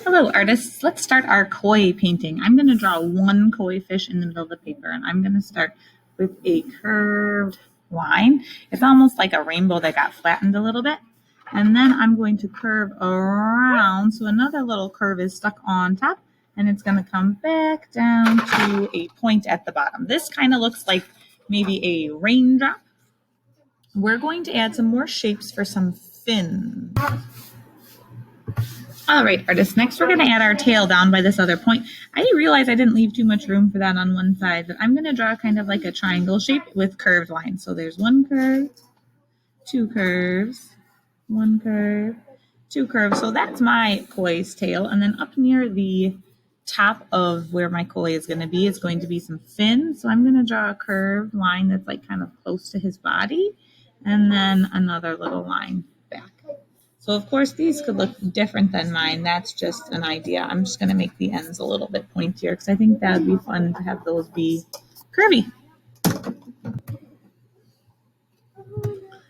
Hello, artists. Let's start our koi painting. I'm going to draw one koi fish in the middle of the paper, and I'm going to start with a curved line. It's almost like a rainbow that got flattened a little bit. And then I'm going to curve around, so another little curve is stuck on top, and it's going to come back down to a point at the bottom. This kind of looks like maybe a raindrop. We're going to add some more shapes for some fins. All right, artists, next we're going to add our tail down by this other point. I realize I didn't leave too much room for that on one side, but I'm going to draw kind of like a triangle shape with curved lines. So there's one curve, two curves, one curve, two curves. So that's my koi's tail. And then up near the top of where my koi is going to be some fins. So I'm going to draw a curved line that's like kind of close to his body, and then another little line back. So of course these could look different than mine. That's just an idea. I'm just going to make the ends a little bit pointier because I think that would be fun to have those be curvy.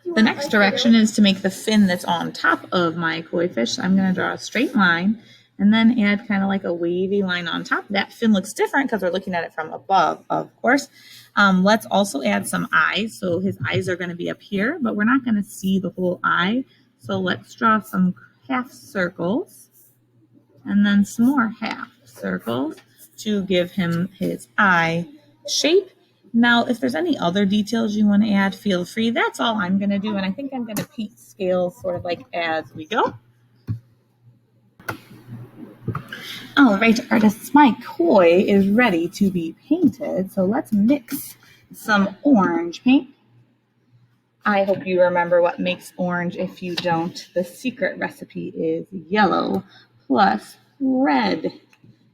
The next direction is to make the fin that's on top of my koi fish. So I'm going to draw a straight line and then add kind of like a wavy line on top. That fin looks different because we're looking at it from above, of course. Let's also add some eyes. So his eyes are going to be up here, but we're not going to see the whole eye. So let's draw some half circles and then some more half circles to give him his eye shape. Now, if there's any other details you want to add, feel free. That's all I'm going to do, and I think I'm going to paint scales sort of like as we go. All right, artists, my koi is ready to be painted, so let's mix some orange paint. I hope you remember what makes orange. If you don't, the secret recipe is yellow plus red.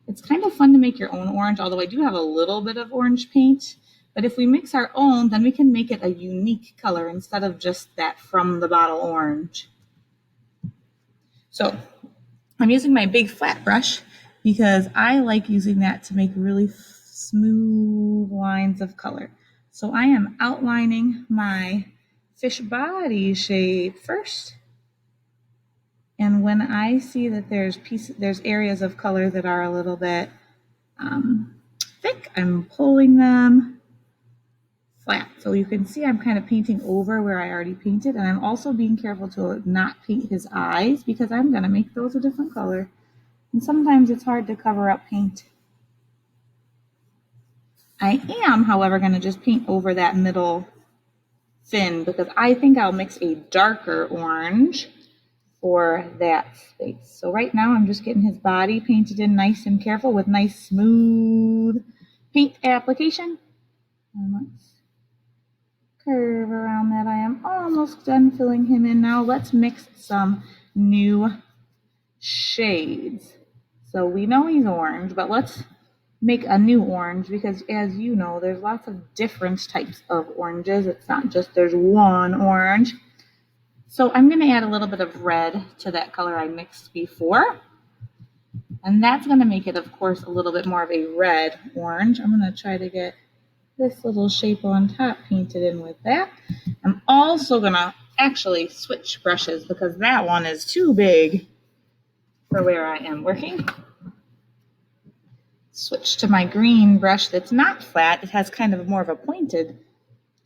It's kind of fun to make your own orange, although I do have a little bit of orange paint. But if we mix our own, then we can make it a unique color instead of just that from the bottle orange. So I'm using my big flat brush because I like using that to make really smooth lines of color. So I am outlining my fish body shape first. And when I see that there's areas of color that are a little bit thick, I'm pulling them flat. So you can see I'm kind of painting over where I already painted, and I'm also being careful to not paint his eyes because I'm going to make those a different color. And sometimes it's hard to cover up paint. I am, however, going to just paint over that middle fin because I think I'll mix a darker orange for that space. So right now I'm just getting his body painted in nice and careful with nice smooth paint application. And let's curve around that. I am almost done filling him in now. Let's mix some new shades. So we know he's orange, but let's make a new orange because, as you know, there's lots of different types of oranges. It's not just there's one orange. So I'm going to add a little bit of red to that color I mixed before. And that's going to make it, of course, a little bit more of a red orange. I'm going to try to get this little shape on top painted in with that. I'm also going to actually switch brushes because that one is too big for where I am working. Switch to my green brush that's not flat. It has kind of more of a pointed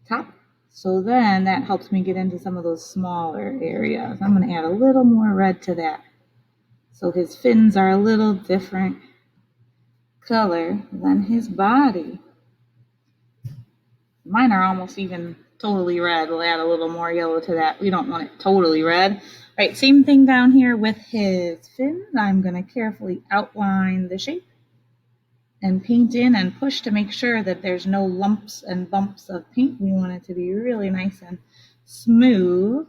top. So then that helps me get into some of those smaller areas. I'm going to add a little more red to that. So his fins are a little different color than his body. Mine are almost even totally red. We'll add a little more yellow to that. We don't want it totally red. All right, same thing down here with his fins. I'm going to carefully outline the shape and paint in and push to make sure that there's no lumps and bumps of paint. We want it to be really nice and smooth.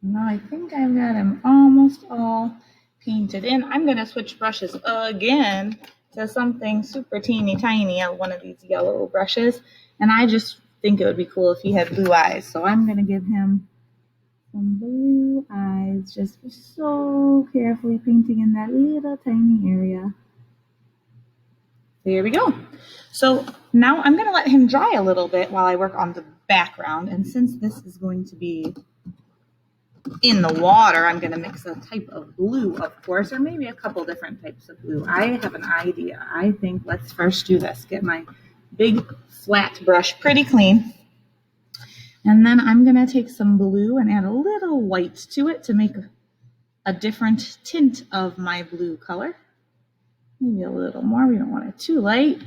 Now I think I've got him almost all painted in. I'm going to switch brushes again to something super teeny tiny on one of these yellow brushes. And I just think it would be cool if he had blue eyes. So I'm going to give him some blue eyes, just so carefully painting in that little tiny area. There we go. So now I'm going to let him dry a little bit while I work on the background. And since this is going to be in the water, I'm going to mix a type of blue, of course, or maybe a couple different types of blue. I have an idea. I think let's first do this. Get my big flat brush pretty clean. And then I'm going to take some blue and add a little white to it to make a different tint of my blue color. Maybe a little more. We don't want it too light.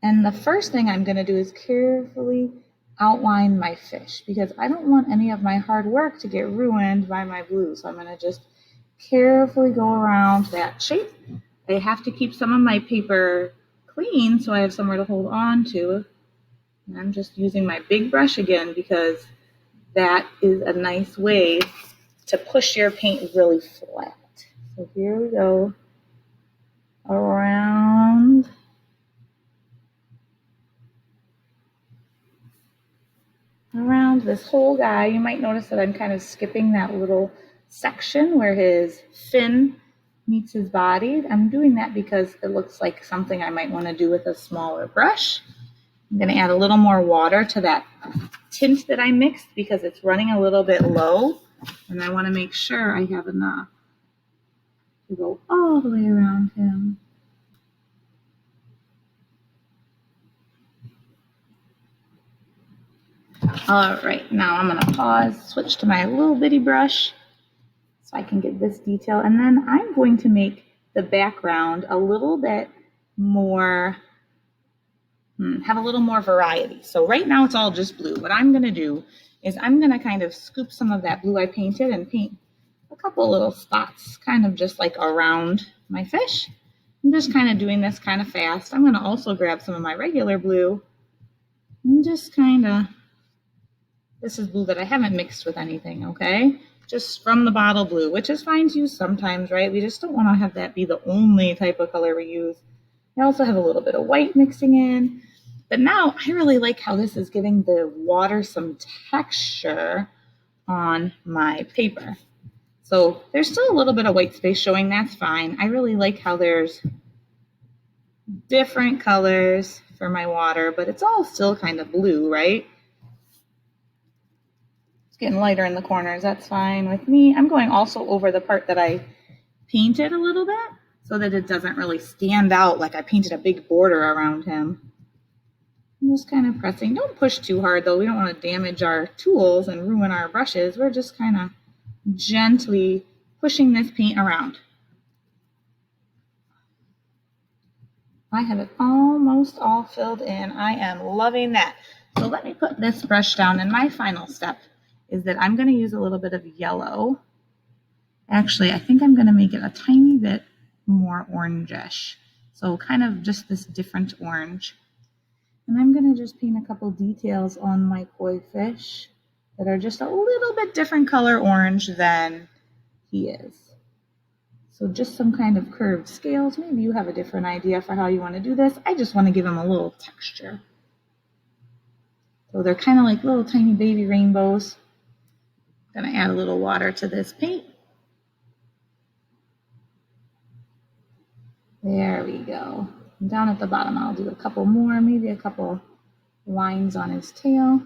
And the first thing I'm going to do is carefully outline my fish because I don't want any of my hard work to get ruined by my blue. So I'm going to just carefully go around that shape. I have to keep some of my paper clean so I have somewhere to hold on to. And I'm just using my big brush again because that is a nice way to push your paint really flat. So here we go around. Around this whole guy. You might notice that I'm kind of skipping that little section where his fin meets his body. I'm doing that because it looks like something I might want to do with a smaller brush. I'm going to add a little more water to that tint that I mixed because it's running a little bit low and I want to make sure I have enough to go all the way around him. All right, now I'm going to pause, switch to my little bitty brush so I can get this detail. And then I'm going to make the background a little bit more, have a little more variety. So right now it's all just blue. What I'm going to do is I'm going to kind of scoop some of that blue I painted and paint a couple little spots, kind of just like around my fish. I'm just kind of doing this kind of fast. I'm going to also grab some of my regular blue and just kind of, this is blue that I haven't mixed with anything, okay? Just from the bottle blue, which is fine to use sometimes, right? We just don't want to have that be the only type of color we use. I also have a little bit of white mixing in. But now I really like how this is giving the water some texture on my paper. So there's still a little bit of white space showing, that's fine. I really like how there's different colors for my water, but it's all still kind of blue, right? It's getting lighter in the corners, that's fine with me. I'm going also over the part that I painted a little bit so that it doesn't really stand out like I painted a big border around him. I'm just kind of pressing. Don't push too hard though. We don't want to damage our tools and ruin our brushes. We're just kind of gently pushing this paint around. I have it almost all filled in. I am loving that. So let me put this brush down, and my final step is that I'm going to use a little bit of yellow. Actually, I think I'm going to make it a tiny bit more orangish. So kind of just this different orange. And I'm going to just paint a couple details on my koi fish that are just a little bit different color orange than he is. So just some kind of curved scales. Maybe you have a different idea for how you want to do this. I just want to give him a little texture. So they're kind of like little tiny baby rainbows. I'm going to add a little water to this paint. There we go. And down at the bottom, I'll do a couple more, maybe a couple lines on his tail.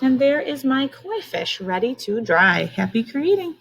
And there is my koi fish ready to dry. Happy creating.